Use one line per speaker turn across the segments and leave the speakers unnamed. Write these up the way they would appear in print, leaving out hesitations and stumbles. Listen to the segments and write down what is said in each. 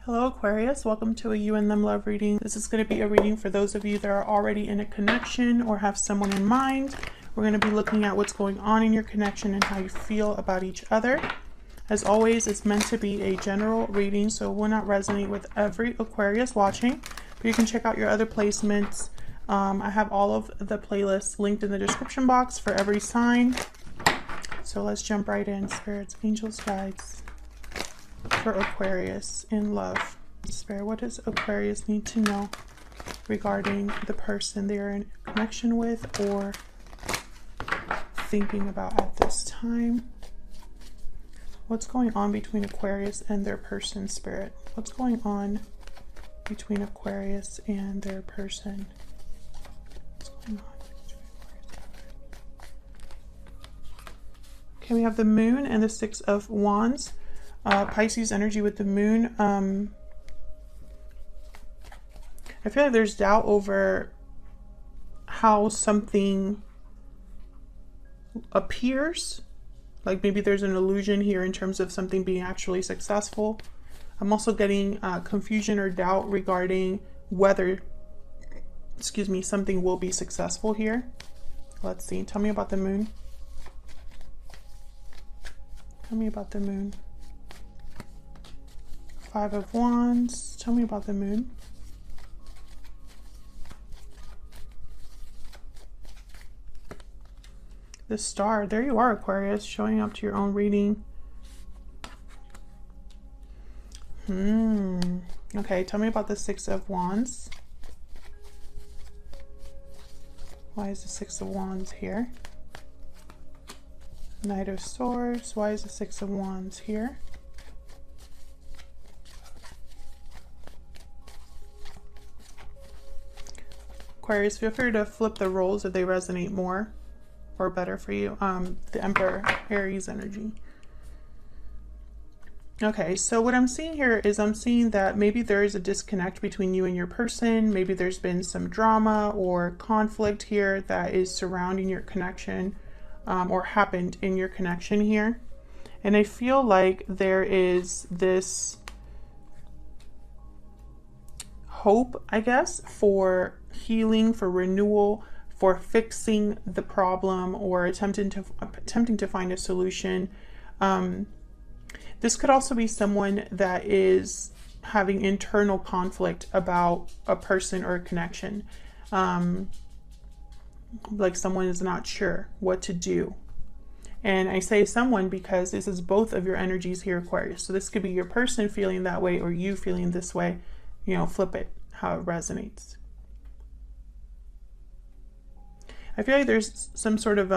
Hello Aquarius, welcome to a You and Them Love reading. This is going to be a reading for those of you that are already in a connection or have someone in mind. We're going to be looking at what's going on in your connection and how you feel about each other. As always, it's meant to be a general reading, so it will not resonate with every Aquarius watching, but you can check out your other placements. I have all of the playlists linked in the description box for every sign. So let's jump right in. Spirits, angels, guides for Aquarius in love. Spirit, what does Aquarius need to know regarding the person they're in connection with or thinking about at this time? What's going on between Aquarius and their person, Spirit? What's going on between Aquarius and their person? What's going on between Aquarius? Okay, we have the Moon and the Six of Wands. Pisces energy with the Moon. I feel like there's doubt over how something appears. Like maybe there's an illusion here in terms of something being actually successful. I'm also getting confusion or doubt regarding whether, something will be successful here. Let's see. Tell me about the Moon. Tell me about the Moon. Five of Wands. Tell me about the Moon. The Star. There you are, Aquarius, showing up to your own reading. Okay, tell me about the Six of Wands. Why is the Six of Wands here? Knight of Swords. Why is the Six of Wands here? Aquarius, feel free to flip the roles if they resonate more or better for you. The Emperor, Aries energy. Okay, so what I'm seeing here is I'm seeing that maybe there is a disconnect between you and your person. Maybe there's been some drama or conflict here that is surrounding your connection or happened in your connection here. And I feel like there is this hope, I guess, for healing, for renewal, for fixing the problem or attempting to find a solution. This could also be someone that is having internal conflict about a person or a connection. Like someone is not sure what to do. And I say someone because this is both of your energies here, Aquarius. So this could be your person feeling that way or you feeling this way. You know, flip it, how it resonates. I feel like there's some sort of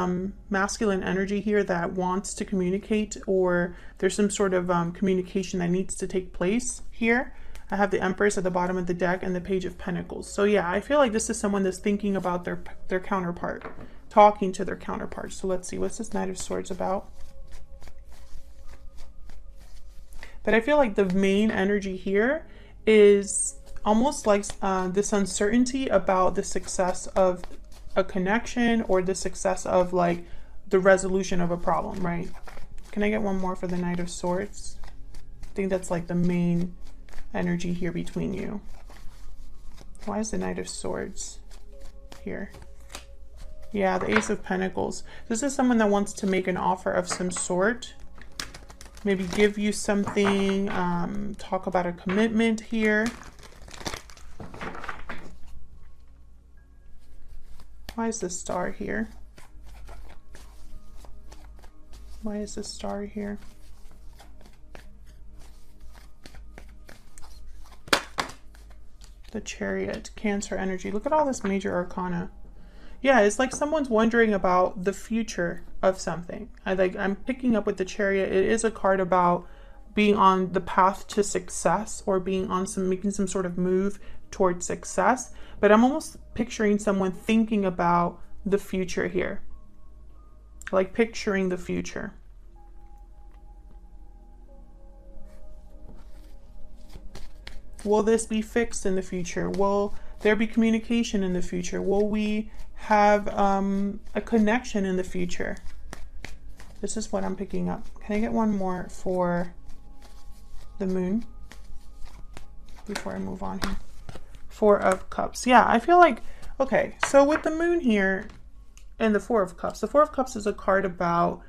masculine energy here that wants to communicate, or there's some sort of communication that needs to take place here. I have the Empress at the bottom of the deck and the Page of Pentacles. So yeah, I feel like this is someone that's thinking about their counterpart, talking to their counterpart. So let's see, what's this Knight of Swords about? But I feel like the main energy here is almost like this uncertainty about the success of a connection or the success of like the resolution of a problem, right? Can I get one more for the Knight of Swords? I think that's like the main energy here between you. Why is the Knight of Swords here? Yeah, the Ace of Pentacles. This is someone that wants to make an offer of some sort. Maybe give you something, talk about a commitment here. Why is the Star here? Why is the Star here? The Chariot, Cancer energy. Look at all this major arcana. Yeah, it's like someone's wondering about the future of something. I'm picking up with the Chariot. It is a card about being on the path to success or being on making some sort of move towards success. But I'm almost picturing someone thinking about the future here. Like picturing the future. Will this be fixed in the future? Will there be communication in the future? Will we have a connection in the future? This is what I'm picking up. Can I get one more for the Moon? before I move on here. Four of Cups. Yeah, I feel like, okay, so with the moon here and the Four of Cups, the Four of Cups is a card about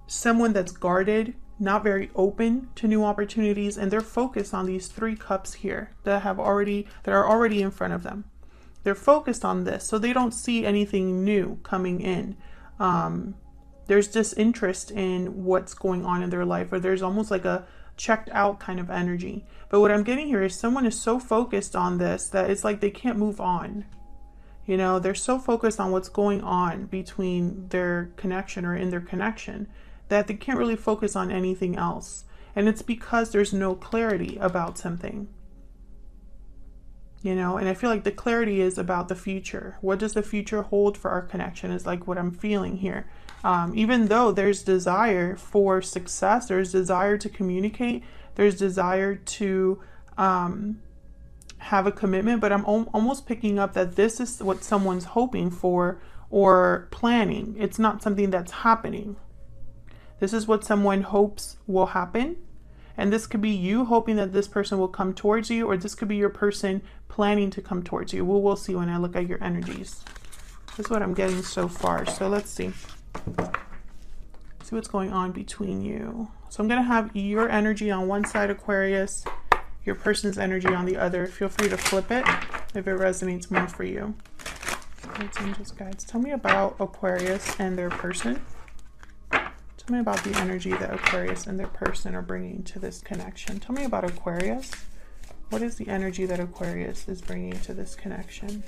someone that's guarded, not very open to new opportunities, and they're focused on these three cups here that are already in front of them. They're focused on this, so they don't see anything new coming in. There's disinterest in what's going on in their life, or there's almost like a checked out kind of energy. But what I'm getting here is someone is so focused on this that it's like they can't move on. You know, they're so focused on what's going on between their connection or in their connection that they can't really focus on anything else. And it's because there's no clarity about something. You know, and I feel like the clarity is about the future. What does the future hold for our connection is like what I'm feeling here. Even though there's desire for success, there's desire to communicate, there's desire to have a commitment, but I'm almost picking up that this is what someone's hoping for or planning. It's not something that's happening. This is what someone hopes will happen. And this could be you hoping that this person will come towards you, or this could be your person planning to come towards you. We'll see when I look at your energies. This is what I'm getting so far. So let's see. See what's going on between you. So I'm going to have your energy on one side, Aquarius, your person's energy on the other. Feel free to flip it if it resonates more for you. Guides, angels, guides. Tell me about Aquarius and their person. Tell me about the energy that Aquarius and their person are bringing to this connection. Tell me about Aquarius. What is the energy that Aquarius is bringing to this connection?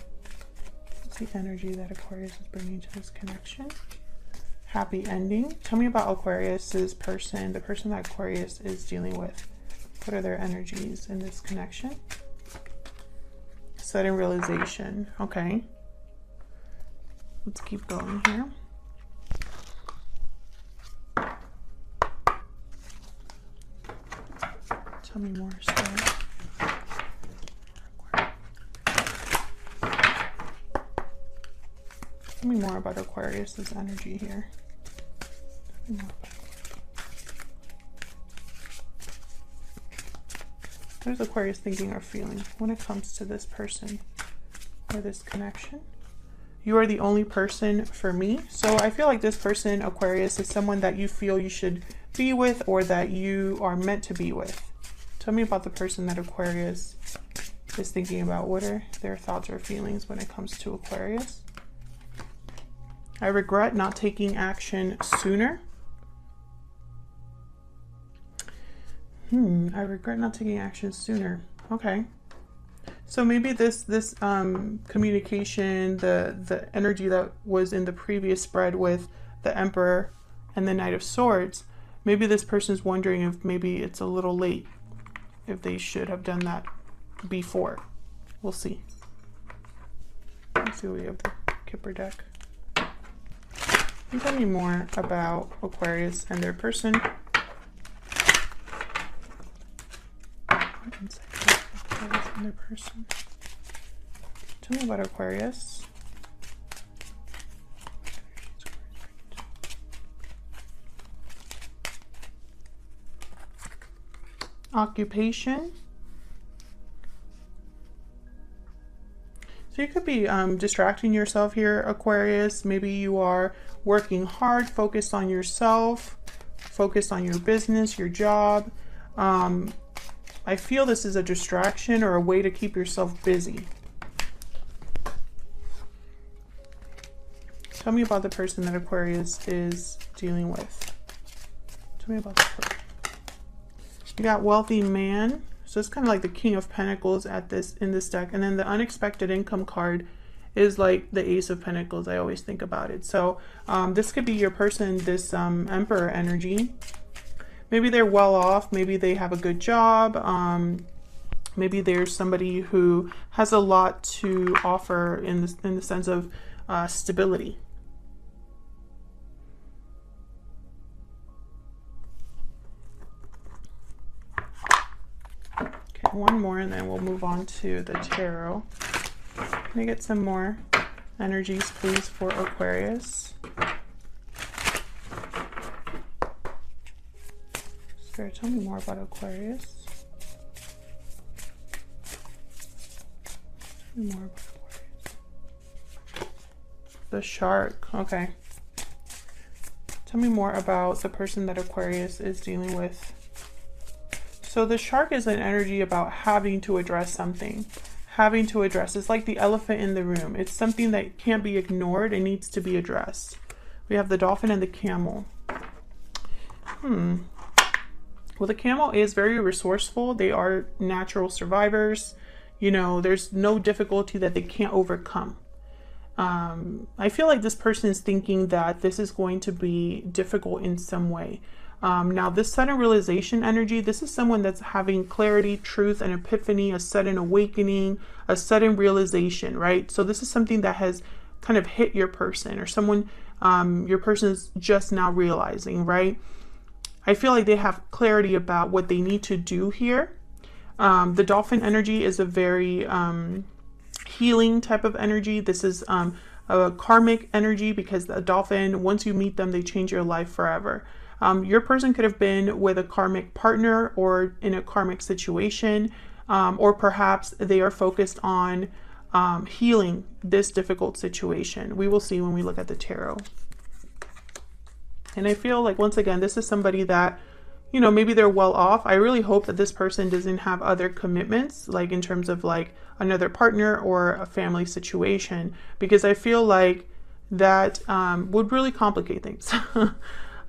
What's the energy that Aquarius is bringing to this connection? Happy ending. Tell me about Aquarius's person, the person that Aquarius is dealing with. What are their energies in this connection? Sudden realization. Okay. Let's keep going here. Tell me more, Spirit. Tell me more about Aquarius's energy here. What is Aquarius thinking or feeling when it comes to this person or this connection? You are the only person for me. So I feel like this person, Aquarius, is someone that you feel you should be with or that you are meant to be with. Tell me about the person that Aquarius is thinking about. What are their thoughts or feelings when it comes to Aquarius? I regret not taking action sooner. I regret not taking action sooner. Okay. So maybe this communication, the energy that was in the previous spread with the Emperor and the Knight of Swords, maybe this person's wondering if maybe it's a little late, if they should have done that before. We'll see. Let's see what we have the Kipper deck. Can you tell me more about Aquarius and their person? Aquarius and their person. Tell me about Aquarius. Occupation. So you could be distracting yourself here, Aquarius. Maybe you are working hard, focused on yourself, focused on your business, your job. I feel this is a distraction or a way to keep yourself busy. Tell me about the person that Aquarius is dealing with. Tell me about the person. You got wealthy man. So it's kind of like the King of Pentacles in this deck. And then the unexpected income card is like the Ace of Pentacles. I always think about it. So this could be your person, this Emperor energy. Maybe they're well off. Maybe they have a good job. Maybe there's somebody who has a lot to offer in the sense of stability. Okay, one more and then we'll move on to the tarot. Can I get some more energies, please, for Aquarius? Spirit, tell me more about Aquarius. More about Aquarius. The shark. Okay. Tell me more about the person that Aquarius is dealing with. So the shark is an energy about having to address something. Having to address. It's like the elephant in the room. It's something that can't be ignored. It needs to be addressed. We have the dolphin and the camel. Well, the camel is very resourceful. They are natural survivors. You know, there's no difficulty that they can't overcome. I feel like this person is thinking that this is going to be difficult in some way. Now, this sudden realization energy, this is someone that's having clarity, truth, an epiphany, a sudden awakening, a sudden realization, right? So this is something that has kind of hit your person, or someone, your person is just now realizing, right? I feel like they have clarity about what they need to do here. The dolphin energy is a very healing type of energy. This is a karmic energy, because the dolphin, once you meet them, they change your life forever. Your person could have been with a karmic partner or in a karmic situation, or perhaps they are focused on healing this difficult situation. We will see when we look at the tarot. And I feel like, once again, this is somebody that, you know, maybe they're well off. I really hope that this person doesn't have other commitments, like in terms of like another partner or a family situation, because I feel like that would really complicate things.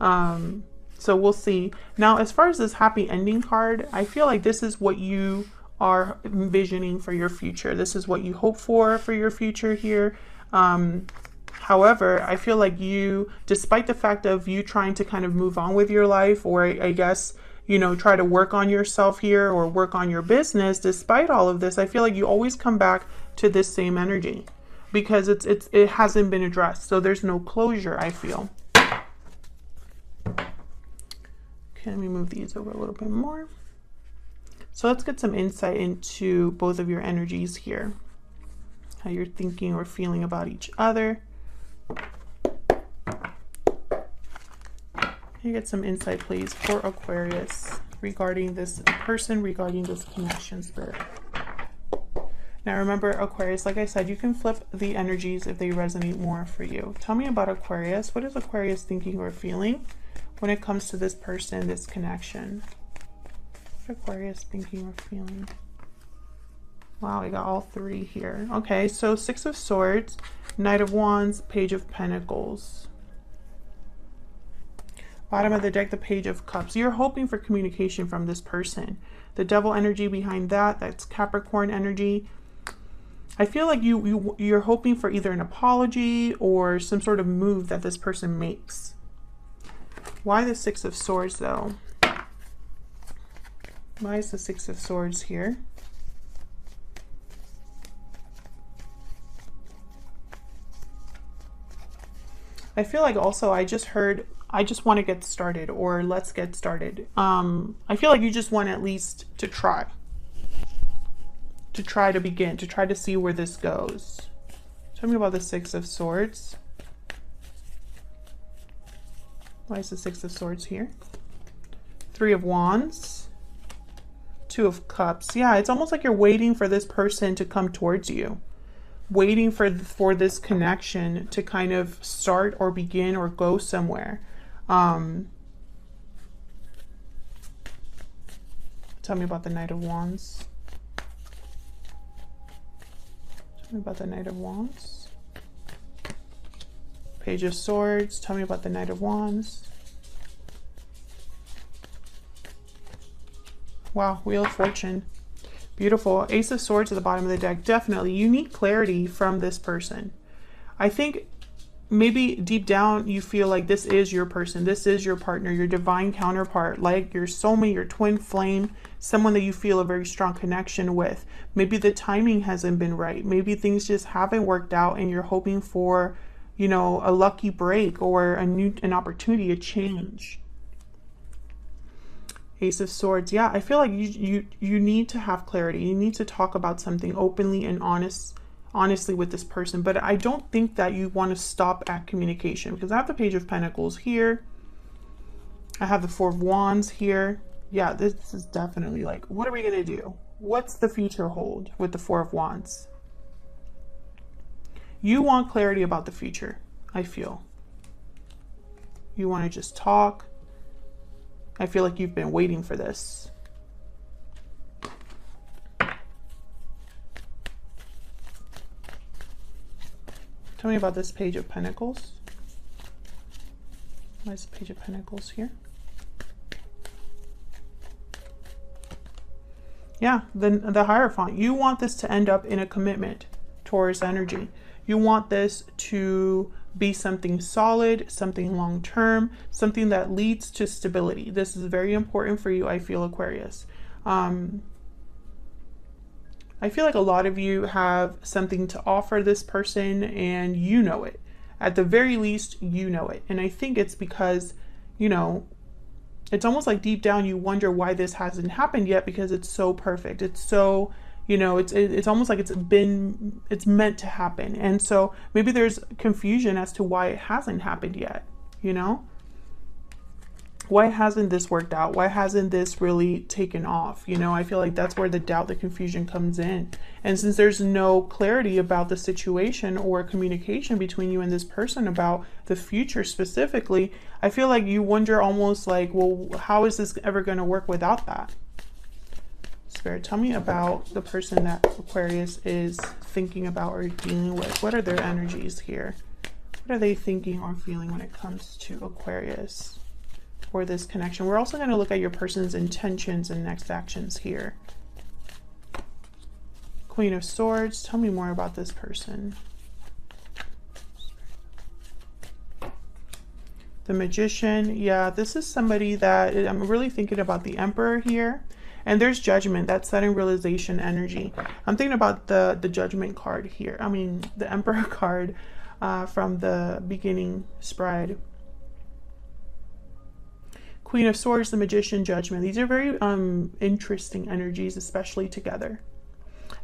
So we'll see. Now, as far as this happy ending card, I feel like this is what you are envisioning for your future. This is what you hope for your future here. However, I feel like you, despite the fact of you trying to kind of move on with your life, or I guess, you know, try to work on yourself here or work on your business, despite all of this, I feel like you always come back to this same energy, because it hasn't been addressed. So there's no closure, I feel. Okay, let me move these over a little bit more. So let's get some insight into both of your energies here, how you're thinking or feeling about each other. Can you get some insight, please, for Aquarius regarding this person, regarding this connection, spirit? Now remember, Aquarius, like I said, you can flip the energies if they resonate more for you. Tell me about Aquarius. What is Aquarius thinking or feeling when it comes to this person, this connection? What Aquarius thinking or feeling? Wow, I got all three here. Okay, so Six of Swords, Knight of Wands, Page of Pentacles. Bottom of the deck, the Page of Cups. You're hoping for communication from this person. The Devil energy behind that, that's Capricorn energy. I feel like you're hoping for either an apology or some sort of move that this person makes. Why the Six of Swords, though? Why is the Six of Swords here? I feel like also I just heard, I just want to get started, or let's get started. I feel like you just want at least to try to begin, to try to see where this goes. Tell me about the Six of Swords. Why is the Six of Swords here? Three of Wands, Two of Cups. Yeah, it's almost like you're waiting for this person to come towards you, waiting for this connection to kind of start or begin or go somewhere. Tell me about the Knight of Wands. Tell me about the Knight of Wands. Page of Swords. Tell me about the Knight of Wands. Wow, Wheel of Fortune. Beautiful. Ace of Swords at the bottom of the deck. Definitely, you need clarity from this person. I think maybe deep down you feel like this is your person. This is your partner, your divine counterpart, like your soulmate, your twin flame, someone that you feel a very strong connection with. Maybe the timing hasn't been right. Maybe things just haven't worked out and you're hoping for, you know, a lucky break or an opportunity, a change. Ace of Swords. Yeah, I feel like you need to have clarity. You need to talk about something openly and honestly with this person. But I don't think that you want to stop at communication, because I have the Page of Pentacles here. I have the Four of Wands here. Yeah, this is definitely like, what are we going to do? What's the future hold with the Four of Wands? You want clarity about the future, I feel. You want to just talk. I feel like you've been waiting for this. Tell me about this Page of Pentacles. Why is the Page of Pentacles here? Yeah, the Hierophant. You want this to end up in a commitment, Taurus energy. You want this to be something solid, something long-term, something that leads to stability. This is very important for you, I feel, Aquarius. I feel like a lot of you have something to offer this person and you know it. At the very least, you know it. And I think it's because, you know, it's almost like deep down you wonder why this hasn't happened yet, because it's so perfect. It's so, you know, it's almost like it's meant to happen. And so maybe there's confusion as to why it hasn't happened yet, you know? Why hasn't this worked out? Why hasn't this really taken off? You know, I feel like that's where the doubt, the confusion comes in. And since there's no clarity about the situation or communication between you and this person about the future specifically, I feel like you wonder almost like, well, how is this ever going to work without that? Spirit, tell me about the person that Aquarius is thinking about or dealing with. What are their energies here? What are they thinking or feeling when it comes to Aquarius? For this connection. We're also going to look at your person's intentions and next actions here. Queen of Swords, tell me more about this person. The Magician, yeah, this is somebody that I'm really thinking about the Emperor here. And there's Judgment, that sudden realization energy. I'm thinking about the Judgment card here. I mean, the Emperor card from the beginning spread. Queen of Swords, the Magician, Judgment. These are very interesting energies, especially together.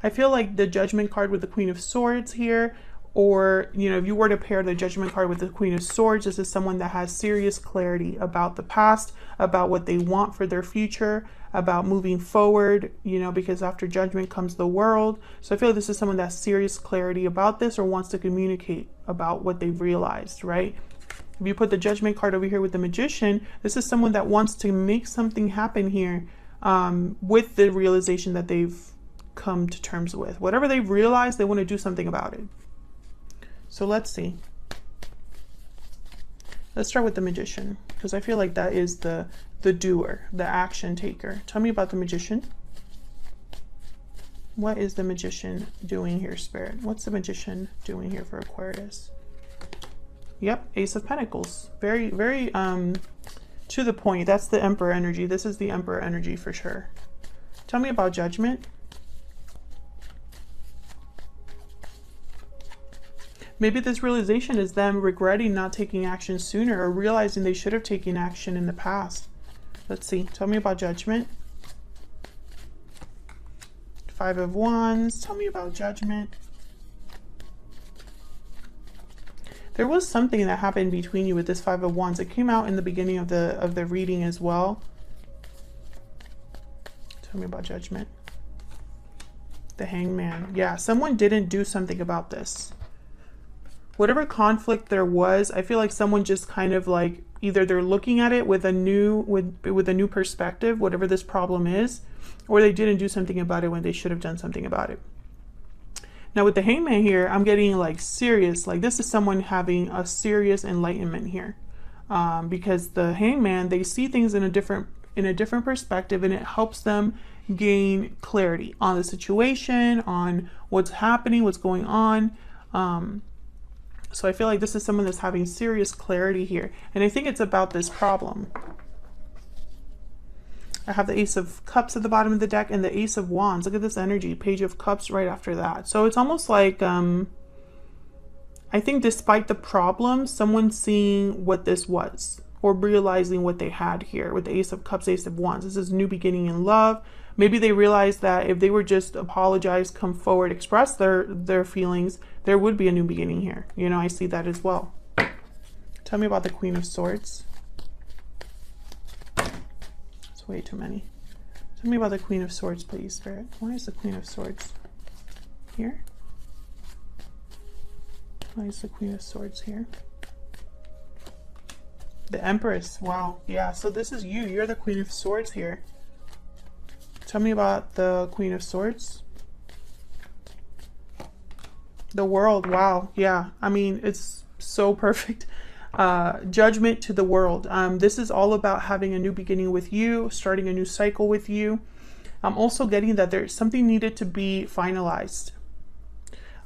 I feel like the Judgment card with the Queen of Swords here, or, you know, if you were to pair the Judgment card with the Queen of Swords, this is someone that has serious clarity about the past, about what they want for their future, about moving forward, you know, because after Judgment comes the World. So I feel like this is someone that has serious clarity about this or wants to communicate about what they've realized, right? If you put the Judgment card over here with the Magician, this is someone that wants to make something happen here with the realization that they've come to terms with. Whatever they've realized, they want to do something about it. So let's see. Let's start with the Magician, because I feel like that is the doer, the action taker. Tell me about the Magician. What is the Magician doing here, Spirit? What's the Magician doing here for Aquarius? Yep, Ace of Pentacles. Very, very to the point. That's the Emperor energy. This is the Emperor energy for sure. Tell me about Judgment. Maybe this realization is them regretting not taking action sooner or realizing they should have taken action in the past. Let's see. Tell me about Judgment. Five of Wands. Tell me about Judgment. There was something that happened between you with this Five of Wands. It came out in the beginning of the reading as well. Tell me about Judgment. The Hangman. Yeah, someone didn't do something about this. Whatever conflict there was, I feel like someone just kind of like, either they're looking at it with a new perspective, whatever this problem is, or they didn't do something about it when they should have done something about it. Now with the Hangman here, I'm getting like serious, like this is someone having a serious enlightenment here. Because the Hangman, they see things in a different perspective, and it helps them gain clarity on the situation, on what's happening, what's going on. So I feel like this is someone that's having serious clarity here. And I think it's about this problem. I have the Ace of Cups at the bottom of the deck and the Ace of Wands. Look at this energy. Page of Cups right after that. So it's almost like, I think despite the problem, someone's seeing what this was or realizing what they had here with the Ace of Cups, Ace of Wands. This is new beginning in love. Maybe they realized that if they were just apologize, come forward, express their feelings, there would be a new beginning here. You know, I see that as well. Tell me about the Queen of Swords. It's way too many. Tell me about the Queen of Swords, please, Spirit. Why is the Queen of Swords here? Why is the Queen of Swords here? The Empress. Wow. Yeah, so this is you. You're the Queen of Swords here. Tell me about the Queen of Swords. The World. Wow. Yeah. I mean, it's so perfect. Judgment to the world. This is all about having a new beginning with you, starting a new cycle with you. I'm also getting that there's something needed to be finalized.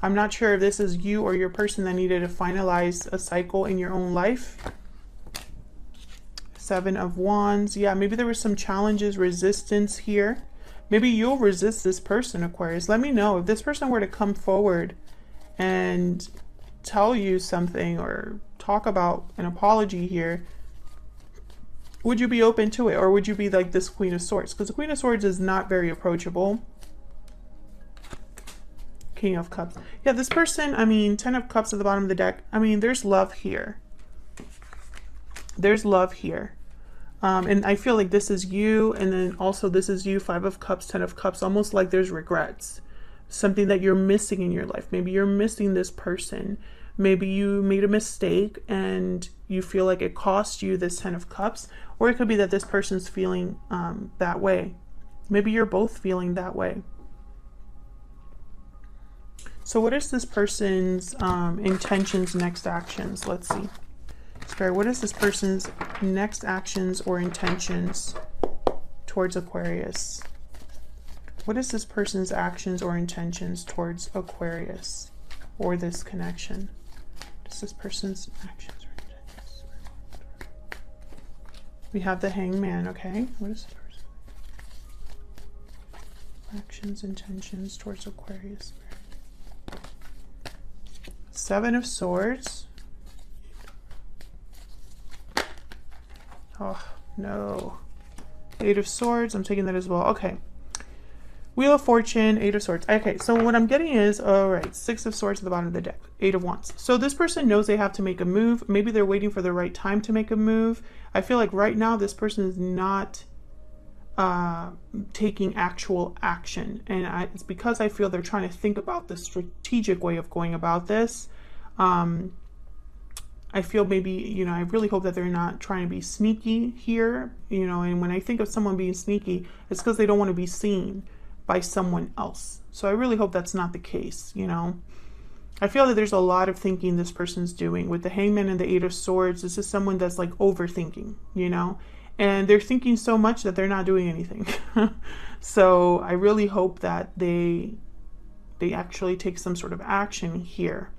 I'm not sure if this is you or your person that needed to finalize a cycle in your own life. Seven of Wands. Yeah, maybe there were some challenges, resistance here. Maybe you'll resist this person, Aquarius. Let me know if this person were to come forward and tell you something or talk about an apology here. Would you be open to it, or would you be like this Queen of Swords? Because the Queen of Swords is not very approachable. King of Cups. Yeah, this person, I mean, 10 of Cups at the bottom of the deck. I mean, there's love here. There's love here. And I feel like this is you, and then also this is you, 5 of Cups, 10 of Cups, almost like there's regrets. Something that you're missing in your life. Maybe you're missing this person. Maybe you made a mistake and you feel like it cost you this 10 of Cups. Or it could be that this person's feeling that way. Maybe you're both feeling that way. So what is this person's intentions, next actions? Let's see. Spirit, what is this person's next actions or intentions towards Aquarius? What is this person's actions or intentions towards Aquarius or this connection? What is this person's actions or intentions? We have the Hangman, okay? What is the person? Actions, intentions towards Aquarius. Seven of Swords. Oh, no. 8 of Swords. I'm taking that as well. Okay. Wheel of Fortune, 8 of Swords. Okay, so what I'm getting is, all right, 6 of Swords at the bottom of the deck, 8 of Wands. So this person knows they have to make a move. Maybe they're waiting for the right time to make a move. I feel like right now this person is not taking actual action. And it's because I feel they're trying to think about the strategic way of going about this. I feel maybe, you know, I really hope that they're not trying to be sneaky here, you know, and when I think of someone being sneaky, it's because they don't want to be seen by someone else. So I really hope that's not the case, you know. I feel that there's a lot of thinking this person's doing. With the Hangman and the 8 of Swords, this is someone that's like overthinking, you know, and they're thinking so much that they're not doing anything. So I really hope that they actually take some sort of action here.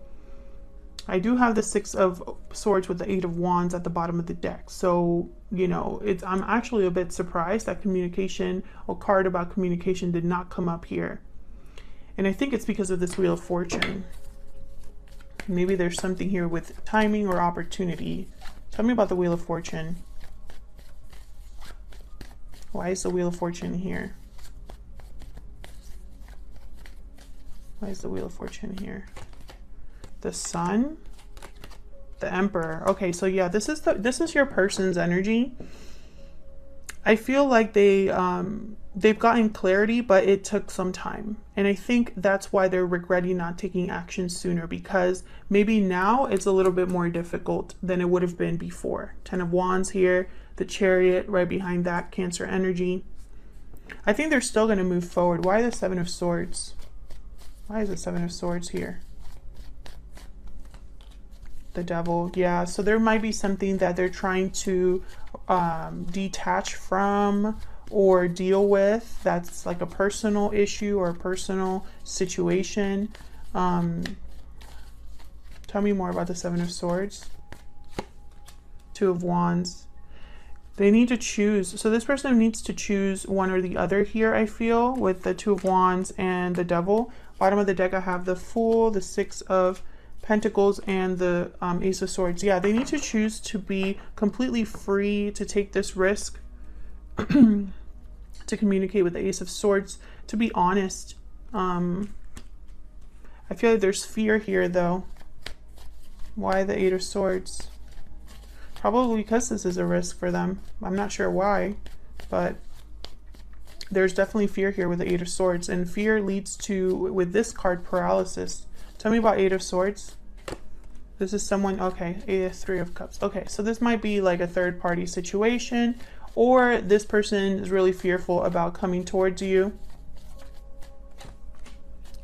I do have the 6 of Swords with the 8 of Wands at the bottom of the deck. So, you know, I'm actually a bit surprised that communication or card about communication did not come up here. And I think it's because of this Wheel of Fortune. Maybe there's something here with timing or opportunity. Tell me about the Wheel of Fortune. Why is the Wheel of Fortune here? Why is the Wheel of Fortune here? The Sun, the Emperor. Okay, so yeah, this is your person's energy. I feel like they've gotten clarity, but it took some time, and I think that's why they're regretting not taking action sooner, because maybe now it's a little bit more difficult than it would have been before. 10 of Wands here, the Chariot right behind that, Cancer energy. I think they're still going to move forward. Why the 7 of Swords? Why is the 7 of Swords here? The Devil. Yeah, so there might be something that they're trying to detach from or deal with that's like a personal issue or a personal situation. Tell me more about the 7 of Swords. 2 of Wands. They need to choose. So this person needs to choose one or the other here, I feel, with the 2 of Wands and the Devil. Bottom of the deck, I have the Fool, the 6 of Pentacles, and the Ace of Swords. Yeah, they need to choose to be completely free to take this risk, to communicate with the Ace of Swords, to be honest. I feel like there's fear here, though. Why the 8 of Swords? Probably because this is a risk for them. I'm not sure why, but there's definitely fear here with the 8 of Swords, and fear leads to, with this card, paralysis. Tell me about 8 of Swords. This is someone, okay, Three of Cups. Okay, so this might be like a third party situation, or this person is really fearful about coming towards you.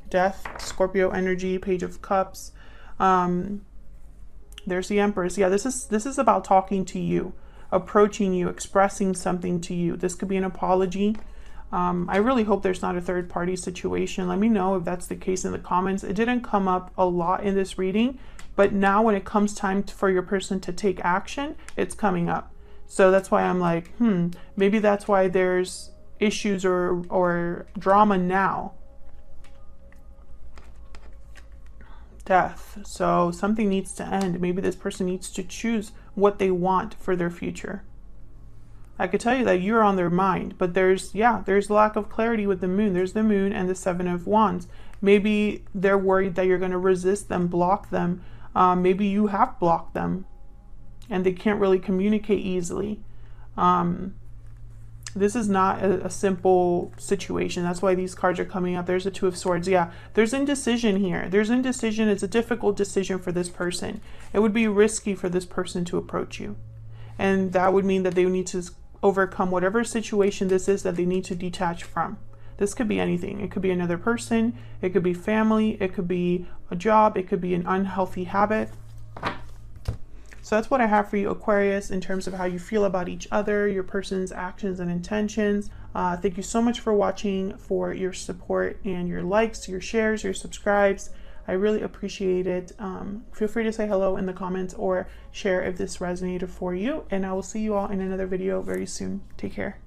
Death, Scorpio energy, Page of Cups. There's the Empress. Yeah, this is about talking to you, approaching you, expressing something to you. This could be an apology. I really hope there's not a third party situation. Let me know if that's the case in the comments. It didn't come up a lot in this reading, but now when it comes time for your person to take action, it's coming up. So that's why I'm like, maybe that's why there's issues or drama now. Death. So something needs to end. Maybe this person needs to choose what they want for their future. I could tell you that you're on their mind, but there's lack of clarity with the moon. There's the moon and the Seven of Wands. Maybe they're worried that you're going to resist them, block them. Maybe you have blocked them and they can't really communicate easily. This is not a simple situation. That's why these cards are coming up. There's a Two of Swords. Yeah, there's indecision here. There's indecision. It's a difficult decision for this person. It would be risky for this person to approach you. And that would mean that they would need to overcome whatever situation this is that they need to detach from. This could be anything. It could be another person. It could be family. It could be a job. It could be an unhealthy habit. So that's what I have for you, Aquarius, in terms of how you feel about each other, your person's actions and intentions. Thank you so much for watching, for your support and your likes, your shares, your subscribes. I really appreciate it. Feel free to say hello in the comments or share if this resonated for you. And I will see you all in another video very soon. Take care.